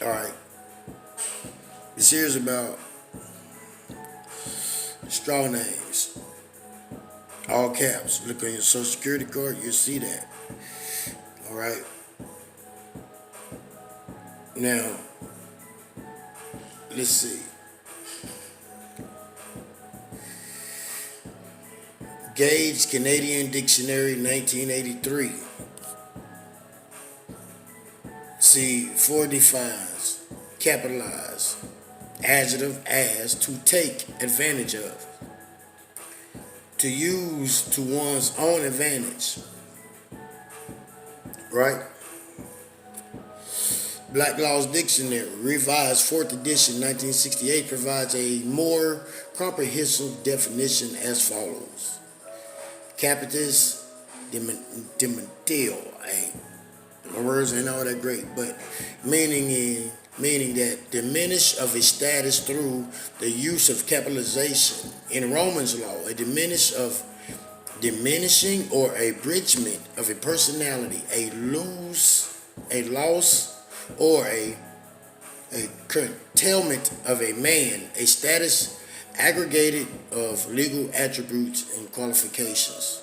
All right. This here's about straw names. All caps. Look on your social security card, you'll see that. All right. Now, let's see. Gage Canadian Dictionary 1983. See, for defines, capitalize, adjective as to take advantage of, to use to one's own advantage, right? Black Law's Dictionary, revised 4th edition 1968, provides a more comprehensive definition as follows. Capitis dementil, my words ain't all that great, but meaning that diminish of a status through the use of capitalization. In Romans law, a diminishing or abridgment of a personality, a loss, or a curtailment of a man, a status aggregated of legal attributes and qualifications.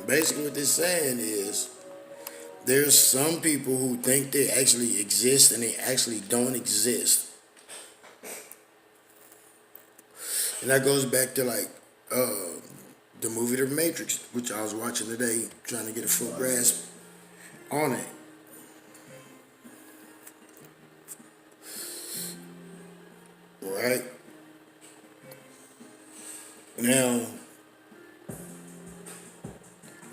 Basically, what they're saying is there's some people who think they actually exist and they actually don't exist. And that goes back to like the movie The Matrix, which I was watching today, trying to get a full grasp on it. Right? Now,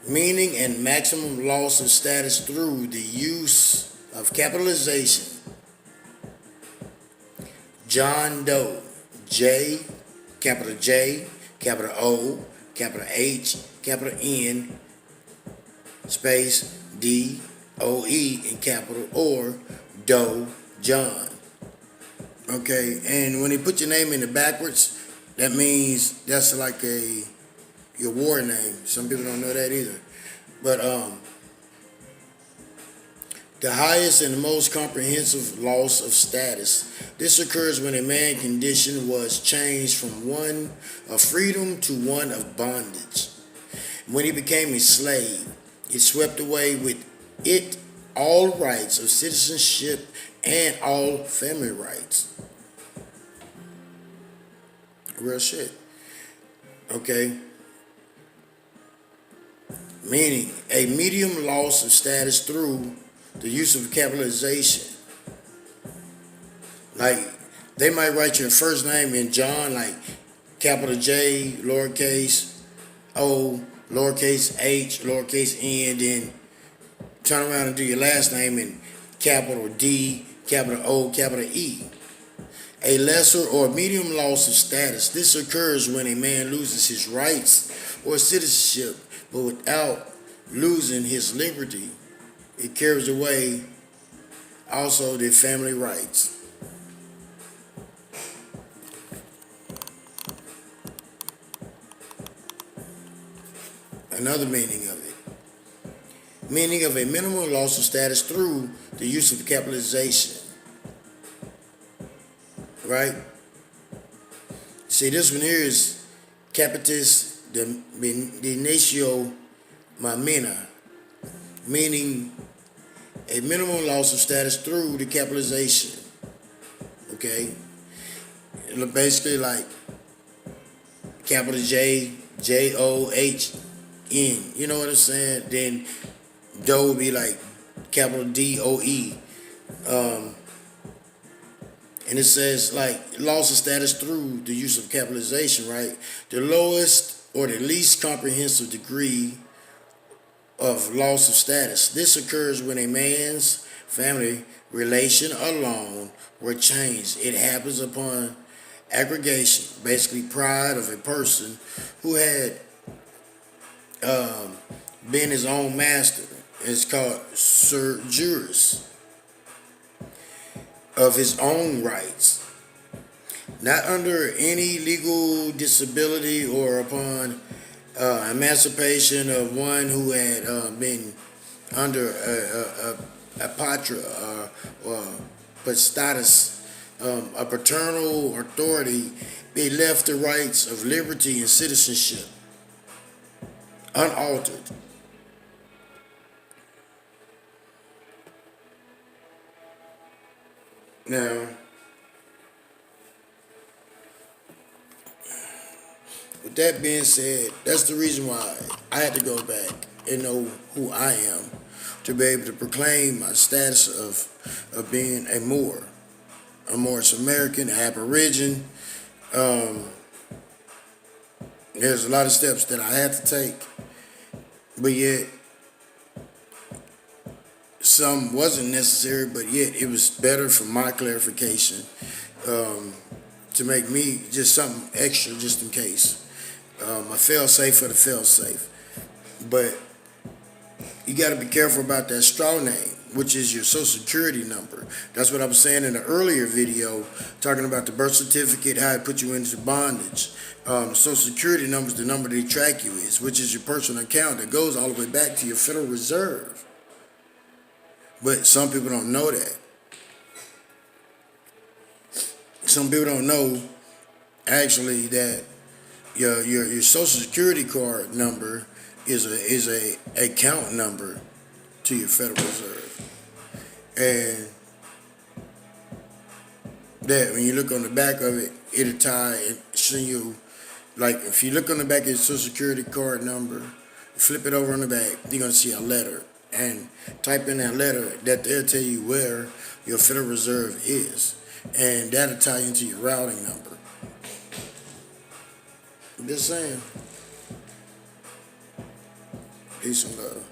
meaning and maximum loss of status through the use of capitalization. John Doe, J, capital O, capital H, capital N, space D, O, E, and capital or Doe, John. Okay, and when they put your name in the backwards, that means that's like your war name. Some people don't know that either. But the highest and the most comprehensive loss of status. This occurs when a man's condition was changed from one of freedom to one of bondage. When he became a slave, it swept away with it all rights of citizenship and all family rights. Real shit. Okay. Meaning a medium loss of status through the use of capitalization. Like they might write your first name in John, like capital J, lowercase O, lowercase h, lowercase n, then turn around and do your last name in capital D, capital O, capital E. A lesser or medium loss of status. This occurs when a man loses his rights or citizenship, but without losing his liberty. It carries away also their family rights. Another meaning of it. Meaning of a minimal loss of status through the use of capitalization. Right? See, this one here is capitis denatio mamina, meaning a minimal loss of status through the capitalization. Okay? Basically like capital J, John. You know what I'm saying? Then Doe would be like capital DOE. And it says like loss of status through the use of capitalization, right? The lowest or the least comprehensive degree of loss of status. This occurs when a man's family relation alone were changed. It happens upon aggregation, basically pride of a person who had been his own master. It's called Sir Juris of his own rights, not under any legal disability or upon emancipation of one who had been under a patra or but status, a paternal authority, they left the rights of liberty and citizenship unaltered. Now, with that being said, that's the reason why I had to go back and know who I am to be able to proclaim my status of being a Morris American, Aborigine. Um, there's a lot of steps that I had to take, but yet some wasn't necessary, but yet it was better for my clarification um, to make me just something extra just in case. A fail safe for the fail safe. But you got to be careful about that straw name, which is your social security number. That's what I was saying in the earlier video, talking about the birth certificate, how it put you into bondage. Social security number is the number they track you is, which is your personal account that goes all the way back to your Federal Reserve. But some people don't know that. Some people don't know actually that your social security card number is a account number to your Federal Reserve, and that when you look on the back of it, it'll tie and show you. Like if you look on the back of your social security card number, flip it over on the back, you're gonna see a letter, and type in that letter. That they'll tell you where your Federal Reserve is, and that'll tie into your routing number. I'm just saying. Peace and love.